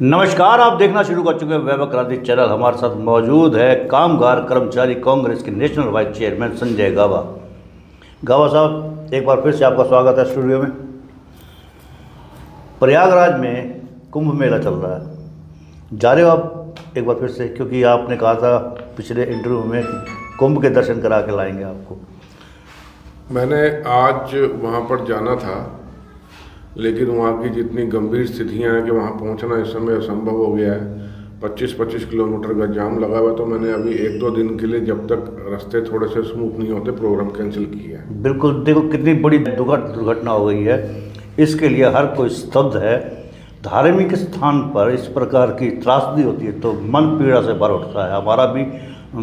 नमस्कार, आप देखना शुरू कर चुके हैं वैभव क्रांति चैनल। हमारे साथ मौजूद है कामगार कर्मचारी कांग्रेस के नेशनल वाइस चेयरमैन संजय गावा। गावा साहब, एक बार फिर से आपका स्वागत है स्टूडियो में। प्रयागराज में कुंभ मेला चल रहा है, जा रहे हो आप एक बार फिर से? क्योंकि आपने कहा था पिछले इंटरव्यू में कुंभ के दर्शन करा के लाएंगे आपको। मैंने आज वहाँ पर जाना था, लेकिन वहाँ की जितनी गंभीर स्थितियाँ हैं कि वहाँ पहुँचना इस समय असंभव हो गया है। 25-25 किलोमीटर का जाम लगा हुआ, तो मैंने अभी 1-2 दिन के लिए, जब तक रास्ते थोड़े से स्मूथ नहीं होते, प्रोग्राम कैंसिल किया है। बिल्कुल, देखो कितनी बड़ी दुर्घटना हो गई है, इसके लिए हर कोई स्तब्ध है। धार्मिक स्थान पर इस प्रकार की त्रासदी होती है तो मन पीड़ा से भर उठता है। हमारा भी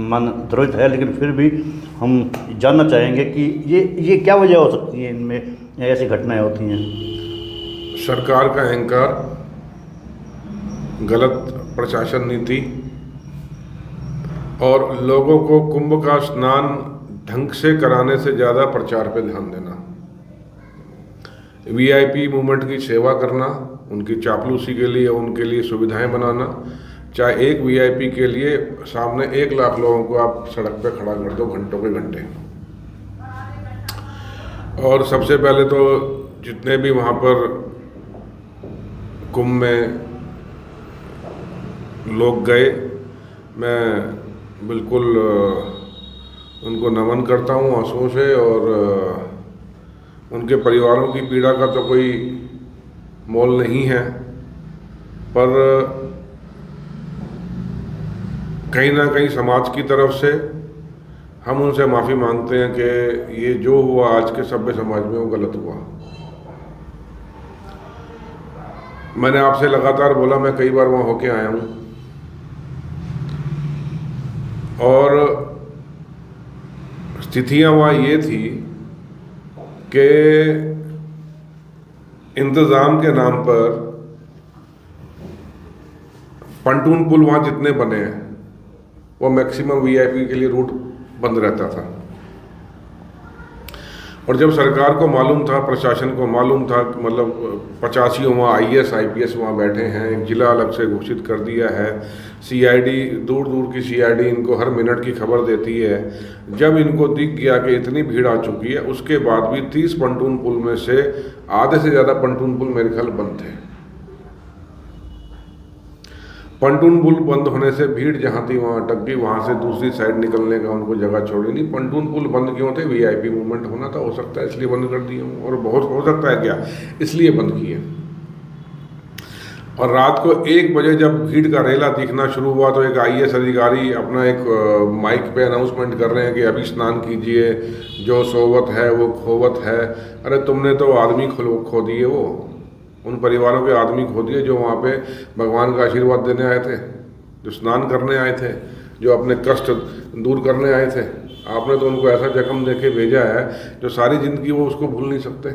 मन द्रवित है, लेकिन फिर भी हम जानना चाहेंगे कि ये क्या वजह हो सकती है, इनमें ऐसी घटनाएं होती हैं। सरकार का अहंकार, गलत प्रशासन नीति और लोगों को कुंभ का स्नान ढंग से कराने से ज़्यादा प्रचार पे ध्यान देना, वीआईपी मूवमेंट की सेवा करना, उनकी चापलूसी के लिए उनके लिए सुविधाएं बनाना। चाहे एक वीआईपी के लिए सामने 1 लाख लोगों को आप सड़क पे खड़ा कर दो घंटों के घंटे। और सबसे पहले तो जितने भी वहाँ पर कुंभ में लोग गए, मैं बिल्कुल उनको नमन करता हूँ आंसुओं से। और उनके परिवारों की पीड़ा का तो कोई मोल नहीं है, पर कहीं ना कहीं समाज की तरफ से हम उनसे माफ़ी मांगते हैं कि ये जो हुआ आज के सभ्य समाज में वो गलत हुआ। मैंने आपसे लगातार बोला, मैं कई बार वहाँ होके आया हूँ, और स्थितियाँ वहाँ ये थी कि इंतज़ाम के नाम पर पंटून पुल वहाँ जितने बने हैं वो मैक्सिमम वीआईपी के लिए रूट बंद रहता था। और जब सरकार को मालूम था, प्रशासन को मालूम था, मतलब 85 वहाँ आईएएस आईपीएस वहाँ बैठे हैं, एक जिला अलग से घोषित कर दिया है, सीआईडी दूर दूर की सीआईडी इनको हर मिनट की खबर देती है। जब इनको दिख गया कि इतनी भीड़ आ चुकी है, उसके बाद भी 30 पंटून पुल में से आधे से ज़्यादा पंटून पुल मेरे ख्याल बंद थे। पंटून पुल बंद होने से भीड़ जहाँ थी वहाँ अटक गई, वहाँ से दूसरी साइड निकलने का उनको जगह छोड़ी नहीं। पंटून पुल बंद क्यों थे? वीआईपी मूवमेंट होना था, हो सकता है इसलिए बंद कर दिए हों, और बहुत हो सकता है क्या इसलिए बंद किए। और रात को 1 बजे जब भीड़ का रेला दिखना शुरू हुआ तो एक आईएएस अधिकारी अपना एक माइक पे अनाउंसमेंट कर रहे हैं कि अभी स्नान कीजिए, जो सोवत है वो खोवत है। अरे तुमने तो आदमी खो दिए, वो उन परिवारों के आदमी खो दिए जो वहाँ पे भगवान का आशीर्वाद देने आए थे, जो स्नान करने आए थे, जो अपने कष्ट दूर करने आए थे। आपने तो उनको ऐसा जख्म देके भेजा है जो सारी ज़िंदगी वो उसको भूल नहीं सकते।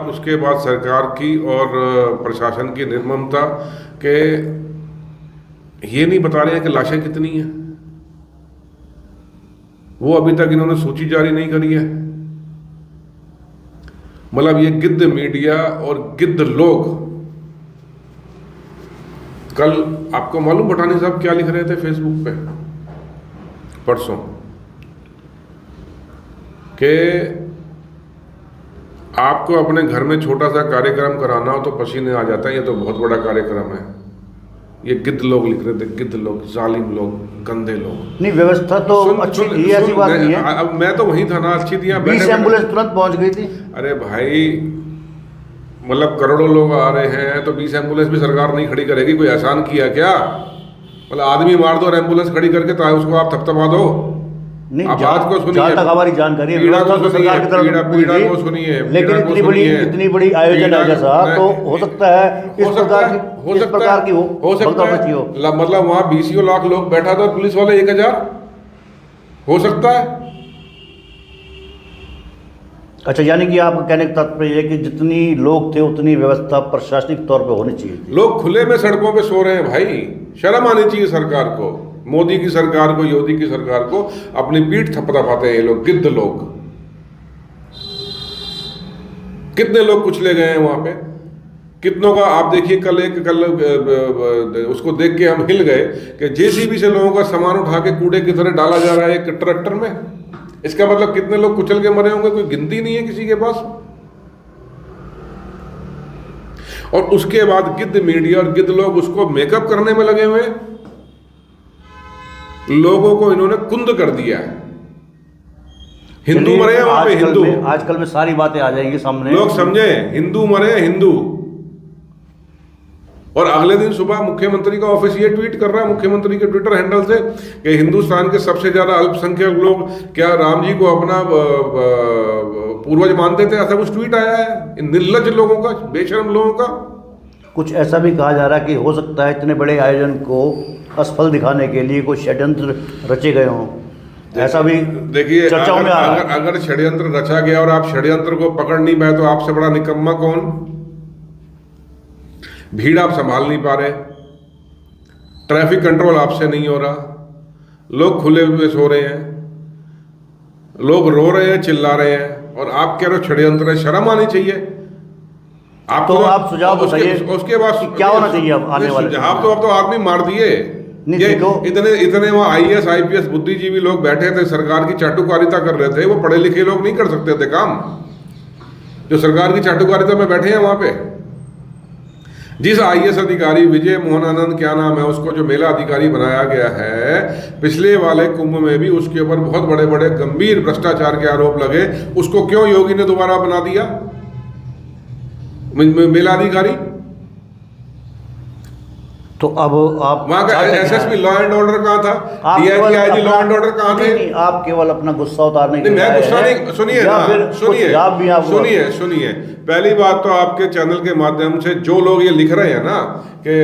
उसके बाद सरकार की और प्रशासन की निर्ममता के ये नहीं बता रहे हैं कि लाशें कितनी हैं, वो अभी तक इन्होंने सूची जारी नहीं करी है। मतलब ये गिद्ध मीडिया और गिद्ध लोग, कल आपको मालूम भटानी साहब क्या लिख रहे थे फेसबुक पे परसों, कि आपको अपने घर में छोटा सा कार्यक्रम कराना हो तो पसीने आ जाता है, ये तो बहुत बड़ा कार्यक्रम है। ये गिद्ध लोग लिख रहे थे, गिद्ध लोग, जालिम लोग, गंदे लोग। नहीं, व्यवस्था तो अच्छी थी, ऐसी बात नहीं है। अब मैं तो वहीं था ना, अच्छी थी। 20 एम्बुलेंस तुरंत पहुंच गई थी। अरे भाई, मतलब करोड़ों लोग आ रहे हैं तो 20 एम्बुलेंस भी सरकार नहीं खड़ी करेगी? कोई एहसान किया क्या? मतलब आदमी मार दो और एम्बुलेंस खड़ी करके तो उसको आप थपथपा दो? नहीं, बात को सुनिए, हमारी जानकारी है, पीड़ा को सुनिए, लेकिन इतनी बड़ी आयोजन है जैसा, तो हो सकता है इस प्रकार की हो सकता है। मतलब वहाँ 20 लाख लोग बैठा था, पुलिस वाले 1000 हो सकता है। अच्छा, यानी कि आपका कहने का तात्पर्य है कि जितनी लोग थे उतनी व्यवस्था प्रशासनिक तौर पे होनी चाहिए। लोग खुले में सड़कों पे सो रहे हैं भाई, शर्म आनी चाहिए सरकार को, मोदी की सरकार को, योगी की सरकार को। अपनी पीठ थपथपाते हैं ये लोग, गिद्ध लोग। कितने लोग कुचले गए हैं वहां पे? कितनों का आप देखिए, कल उसको देख के हम हिल गए कि जेसीबी से लोगों का सामान उठा के कूड़े की तरह डाला जा रहा है एक ट्रैक्टर में। इसका मतलब कितने लोग कुचल के मरे होंगे, कोई गिनती नहीं है किसी के पास। और उसके बाद गिद्ध मीडिया और गिद्ध लोग उसको मेकअप करने में लगे हुए हैं। लोगों को इन्होंने कुंद कर दिया है। हिंदू मरे हैं वहां पे, हिंदू आजकल में सारी बातें आ जाएंगी सामने, लोग समझे, हिंदू मरे हैं, हिंदू। और अगले दिन सुबह मुख्यमंत्री का ऑफिस ये ट्वीट कर रहा है, मुख्यमंत्री के ट्विटर हैंडल से, कि हिंदुस्तान के सबसे ज्यादा अल्पसंख्यक लोग क्या राम जी को अपना पूर्वज मानते थे। ऐसा कुछ ट्वीट आया है इन निर्लज्ज लोगों का, बेशर्म लोगों का। कुछ ऐसा भी कहा जा रहा है कि हो सकता है इतने बड़े आयोजन को असफल दिखाने के लिए कोई षड्यंत्र रचे गए हों। ऐसा भी देखिए, चर्चाओं में आ रहा है। अगर षड्यंत्र रचा गया और आप षड्यंत्र को पकड़ नहीं पाए तो आपसे बड़ा निकम्मा कौन? भीड़ आप संभाल नहीं पा रहे, ट्रैफिक कंट्रोल आपसे नहीं हो रहा, लोग खुले हुए सो रहे हैं, लोग रो रहे हैं, चिल्ला रहे हैं, और आप कह रहे हो षड्यंत्र है। शर्म आनी चाहिए आपको। तो आप सुझाव बताइए उसके बाद क्या होना चाहिए अब आने वाले सुझाव? तो अब तो आदमी मार दिए। ये इतने वहाँ IAS IPS बुद्धिजीवी लोग बैठे थे, सरकार की चाटुकारिता कर रहे थे। वो पढ़े लिखे लोग नहीं कर सकते थे काम, जो सरकार की चाटुकारिता में बैठे हैं वहां पे। जिस IAS अधिकारी, विजय मोहन आनंद क्या नाम है उसको, जो मेला अधिकारी बनाया गया है, पिछले वाले कुंभ में भी उसके ऊपर बहुत बड़े बड़े गंभीर भ्रष्टाचार के आरोप लगे। उसको क्यों योगी ने दोबारा बना दिया मेला अधिकारी? तो अब आप वहां का SSP लॉ एंड ऑर्डर कहाँ था? DIG लॉ एंड ऑर्डर कहाँ थे? नहीं, आप केवल अपना गुस्सा उतारने के लिए। मैं गुस्सा नहीं, सुनिए ना, सुनिए। पहली बात तो आपके चैनल के माध्यम से जो लोग ये लिख रहे हैं ना कि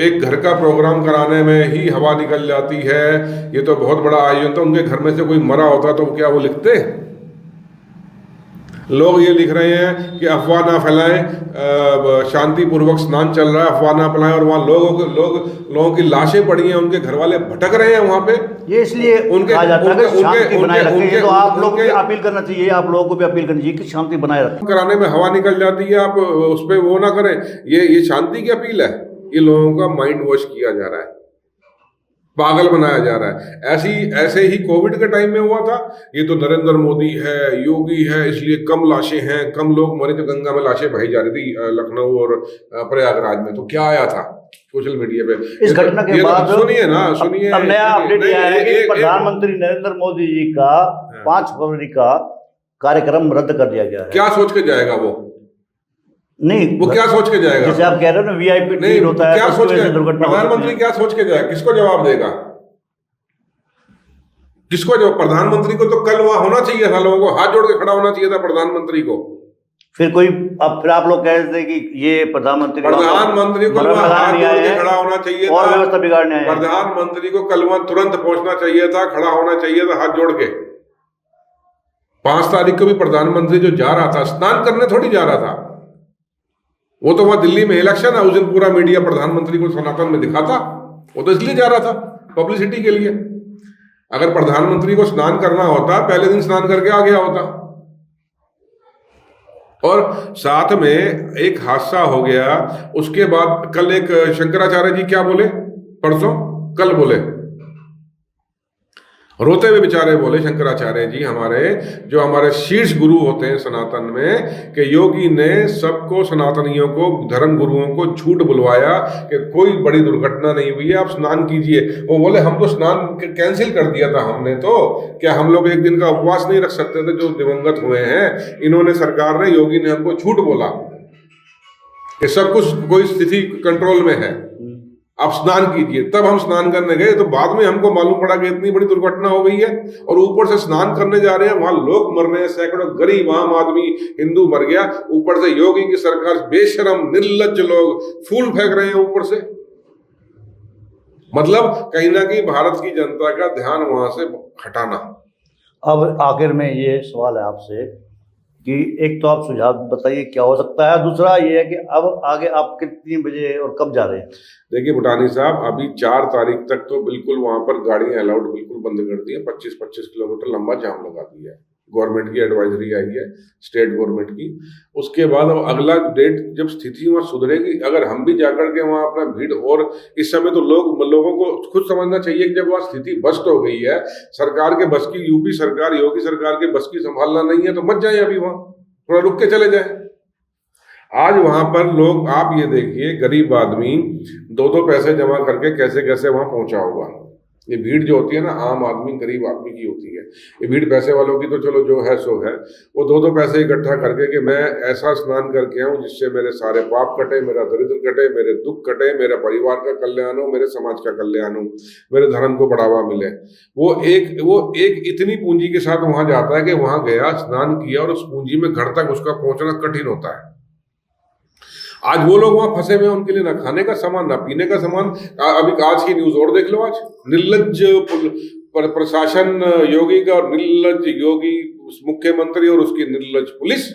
एक घर का प्रोग्राम कराने में ही हवा निकल जाती है, ये तो बहुत बड़ा आयोजन था, उनके घर में से कोई मरा होता तो क्या वो लिखते? लोग ये लिख रहे हैं कि अफवाह ना फैलाएं, शांतिपूर्वक स्नान चल रहा है, अफवाह ना फैलाएं, और वहाँ लोगों की लाशें पड़ी हैं, उनके घर वाले भटक रहे हैं वहाँ पे। ये इसलिए कहा जाता है कि शांति बनाए रखें। तो आप लोगों को अपील करना चाहिए, आप लोगों को भी अपील करनी चाहिए कि शांति बनाए रखें। कराने में हवा निकल जाती है, आप उस पर वो ना करें। ये शांति की अपील है। ये लोगों का माइंड वॉश किया जा रहा है, पागल बनाया जा रहा है। ऐसे ही कोविड के टाइम में हुआ था। ये तो नरेंद्र मोदी है, योगी है, इसलिए कम लाशें हैं, कम लोग मरे, तो गंगा में लाशें बही जा रही थी लखनऊ और प्रयागराज में। तो क्या आया था सोशल मीडिया पे इस घटना के बाद? सुनिए अब नया अपडेट आया है कि प्रधानमंत्री नरेंद्र मोदी जी का 5 फरवरी का कार्यक्रम रद्द कर दिया गया है। क्या सोच के जाएगा वो? नहीं, वो क्या सोच के जाएगा? जैसे आप कह रहे हो ना, VIP नहीं होता है, क्या सोच के दुर्घटना? प्रधानमंत्री क्या सोच के जाएगा? किसको जवाब देगा? किसको जवाब? प्रधानमंत्री को तो कल वहां होना चाहिए था, लोगों को हाथ जोड़ के खड़ा होना चाहिए था प्रधानमंत्री को। फिर आप लोग कह रहे थे कि ये प्रधानमंत्री को हाथ जोड़ के खड़ा होना चाहिए था, व्यवस्था बिगाड़ने आया। प्रधानमंत्री को कल वहां तुरंत पहुंचना चाहिए था, खड़ा होना चाहिए था हाथ जोड़ के। 5 तारीख को भी प्रधानमंत्री जो जा रहा था, स्नान करने थोड़ी जा रहा था, वो तो वहां दिल्ली में इलेक्शन है, उस दिन पूरा मीडिया प्रधानमंत्री को सनातन में दिखाता। वो तो इसलिए जा रहा था, पब्लिसिटी के लिए। अगर प्रधानमंत्री को स्नान करना होता, पहले दिन स्नान करके आ गया होता। और साथ में एक हादसा हो गया, उसके बाद कल एक शंकराचार्य जी क्या बोले, परसों कल बोले, रोते हुए बेचारे बोले शंकराचार्य जी, जो हमारे शीर्ष गुरु होते हैं सनातन में, कि योगी ने सबको, सनातनियों को, धर्म गुरुओं को झूठ बुलवाया कि कोई बड़ी दुर्घटना नहीं हुई है, आप स्नान कीजिए। वो बोले हम तो स्नान कैंसिल कर दिया था हमने, तो क्या हम लोग एक दिन का उपवास नहीं रख सकते थे जो दिवंगत हुए हैं? इन्होंने, सरकार ने, योगी ने हमको झूठ बोला कि सब कुछ, कोई स्थिति कंट्रोल में है, आप स्नान कीजिए। तब हम स्नान करने गए तो बाद में हमको मालूम पड़ा कि इतनी बड़ी दुर्घटना हो गई है। और ऊपर से स्नान करने जा रहे हैं, वहां लोग मर रहे हैं, सैकड़ों गरीब आम आदमी, हिंदू मर गया। ऊपर से योगी की सरकार, बेशरम निर्लज्ज लोग फूल फेंक रहे हैं ऊपर से। मतलब कहीं ना कहीं भारत की जनता का ध्यान वहां से हटाना। अब आखिर में ये सवाल है आपसे कि एक तो आप सुझाव बताइए क्या हो सकता है, दूसरा ये है कि अब आगे आप कितनी बजे और कब जा रहे हैं? देखिए भुटानी साहब, अभी 4 तारीख तक तो बिल्कुल वहां पर गाड़ियां अलाउड बिल्कुल बंद कर दी है। 25-25 किलोमीटर लंबा जाम लगा दिया है। गवर्नमेंट की एडवाइजरी आई है, स्टेट गवर्नमेंट की। उसके बाद अब अगला डेट जब स्थिति वहाँ सुधरेगी, अगर हम भी जाकर के वहाँ अपना भीड़, और इस समय तो लोगों को खुद समझना चाहिए कि जब वहाँ स्थिति बस हो गई है, सरकार के बस की, यूपी सरकार, योगी सरकार के बस की संभालना नहीं है, तो मत जाए अभी वहाँ, थोड़ा रुक के चले जाए। आज वहां पर लोग, आप ये देखिए, गरीब आदमी 2-2 पैसे जमा करके कैसे कैसे वहां पहुंचा होगा। ये भीड़ जो होती है ना, आम आदमी, गरीब आदमी की होती है। ये भीड़ पैसे वालों की तो चलो जो है सो है, वो 2-2 पैसे इकट्ठा करके कि मैं ऐसा स्नान करके आऊं जिससे मेरे सारे पाप कटे, मेरा दरिद्र कटे, मेरे दुख कटे, मेरे परिवार का कल्याण हो, मेरे समाज का कल्याण हो, मेरे धर्म को बढ़ावा मिले। वो एक इतनी पूंजी के साथ वहां जाता है कि वहां गया, स्नान किया, और उस पूंजी में घर तक उसका पहुंचना कठिन होता है। आज वो लोग वहां फंसे हुए हैं, उनके लिए ना खाने का सामान, ना पीने का सामान। अभी आज की न्यूज और देख लो, आज निर्लज्ज प्रशासन योगी का, और निर्लज्ज योगी मुख्यमंत्री और उसकी निर्लज्ज पुलिस।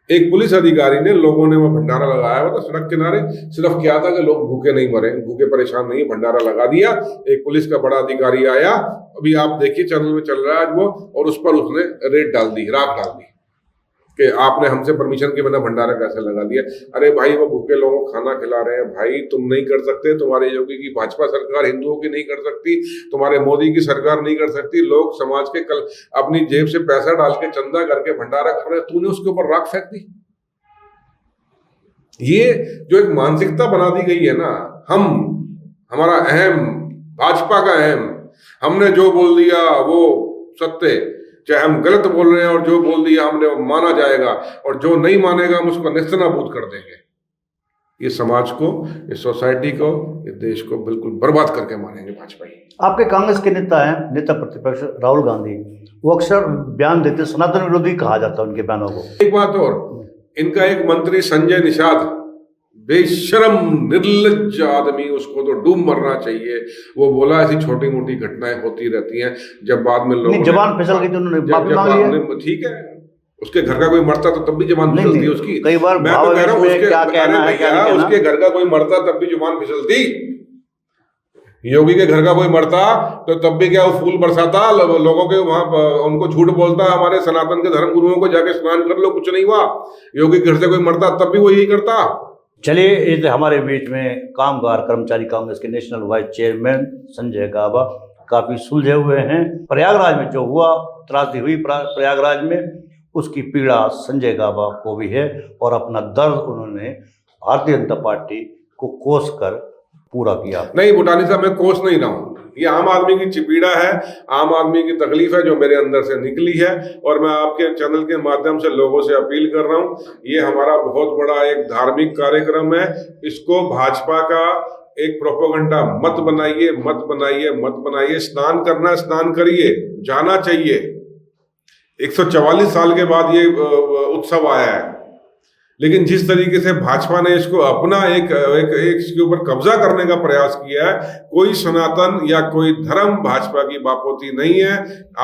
एक पुलिस अधिकारी ने, लोगों ने वहां भंडारा लगाया हुआ था सड़क किनारे, सिर्फ क्या था कि लोग भूखे नहीं मरे, भूखे परेशान नहीं, भंडारा लगा दिया। एक पुलिस का बड़ा अधिकारी आया, अभी आप देखिए चैनल में चल रहा है आज वो, और उस पर उसने रेड डाल दी, राख डाल दी कि आपने हमसे परमिशन के बिना भंडारा कैसे लगा दिया। अरे भाई, वो भूखे लोगों को खाना खिला रहे हैं भाई, तुम नहीं कर सकते, तुम्हारे योगी की भाजपा सरकार हिंदुओं की नहीं कर सकती, तुम्हारे मोदी की सरकार नहीं कर सकती। लोग समाज के कल अपनी जेब से पैसा डाल के, चंदा करके भंडारा कर रहे हैं, तूने उसके ऊपर राख फेंक दी। ये जो एक मानसिकता बना दी गई है ना, हमारा अहम, भाजपा का अहम, हमने जो बोल दिया वो सत्य, चाहे हम गलत बोल रहे हैं, और जो बोल दिया हमने वो माना जाएगा, और जो नहीं मानेगा हम उसको नेस्तनाबूद कर देंगे। ये समाज को, इस सोसाइटी को, इस देश को बिल्कुल बर्बाद करके मानेंगे भाजपा ही। आपके कांग्रेस के नेता हैं, नेता प्रतिपक्ष राहुल गांधी, वो अक्सर बयान देते, सनातन विरोधी कहा जाता है उनके बयानों को। एक बात और, इनका एक मंत्री संजय निषाद, बेशरम निर्लज्ज आदमी, उसको तो डूब मरना चाहिए। वो बोला ऐसी छोटी मोटी घटनाएं होती रहती हैं, जब बाद में लोग जबान फिसल गई तो उन्होंने माफी मांग लिया। ठीक है, उसके घर का कोई मरता तो तब भी जबान फिसलती है उसकी। कई बार मैं तो कह रहा हूँ, उसके घर का कोई मरता तब भी जुबान फिसलती। योगी के घर का कोई मरता तो तब भी क्या, वो फूल बरसाता, लोगों के वहां उनको झूठ बोलता, हमारे सनातन के धर्म गुरुओं को जाके स्नान कर लो, कुछ नहीं हुआ। योगी के घर से कोई मरता तब भी वो यही करता। चलिए, इस हमारे बीच में कामगार कर्मचारी कांग्रेस के नेशनल वाइस चेयरमैन संजय गाबा काफी सुलझे हुए हैं। प्रयागराज में जो हुआ, त्रासदी हुई प्रयागराज में, उसकी पीड़ा संजय गाबा को भी है, और अपना दर्द उन्होंने भारतीय जनता पार्टी को कोस कर पूरा किया। नहीं भूटानी साहब, मैं कोस नहीं रहा हूँ, ये आम आदमी की पीड़ा है, आम आदमी की तकलीफ है जो मेरे अंदर से निकली है, और मैं आपके चैनल के माध्यम से लोगों से अपील कर रहा हूँ, ये हमारा बहुत बड़ा एक धार्मिक कार्यक्रम है, इसको भाजपा का एक प्रोपेगेंडा मत बनाइए, मत बनाइए, मत बनाइए। स्नान करना, स्नान करिए, जाना चाहिए। 144 साल के बाद ये उत्सव आया है, लेकिन जिस तरीके से भाजपा ने इसको अपना एक इसके ऊपर कब्जा करने का प्रयास किया है, कोई सनातन या कोई धर्म भाजपा की बापोती नहीं है।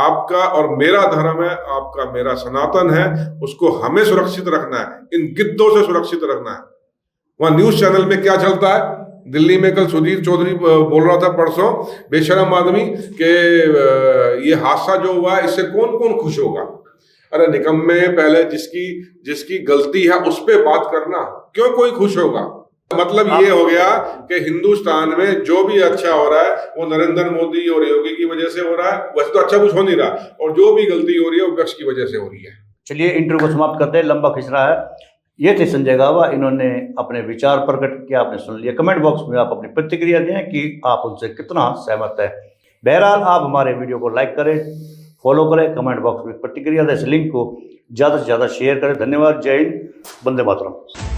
आपका और मेरा धर्म है, आपका मेरा सनातन है, उसको हमें सुरक्षित रखना है, इन गिद्धों से सुरक्षित रखना है। वहां न्यूज चैनल में क्या चलता है, दिल्ली में कल सुधीर चौधरी बोल रहा था परसों, बेशरम आदमी, के ये हादसा जो हुआ है इससे कौन कौन खुश होगा। अरे निकम्मे, पहले जिसकी गलती है उस पे बात करना, क्यों कोई खुश होगा। मतलब ये हो गया कि हिंदुस्तान में जो भी अच्छा हो रहा है वो नरेंद्र मोदी और योगी की वजह से हो रहा है। वैसे तो अच्छा कुछ हो नहीं रहा, और जो भी गलती हो रही है वो विपक्ष की वजह से हो रही है। चलिए, इंटरव्यू को समाप्त करते हैं, लंबा खिंच रहा है। ये थे संजय गाबा, इन्होंने अपने विचार प्रकट किया, आपने सुन लिया। कमेंट बॉक्स में आप अपनी प्रतिक्रिया दें कि आप उनसे कितना सहमत है। बहरहाल, आप हमारे वीडियो को लाइक करें, फॉलो करें, कमेंट बॉक्स में प्रतिक्रिया दें, इस लिंक को ज़्यादा से ज़्यादा शेयर करें। धन्यवाद। जय हिंद, वंदे मातरम।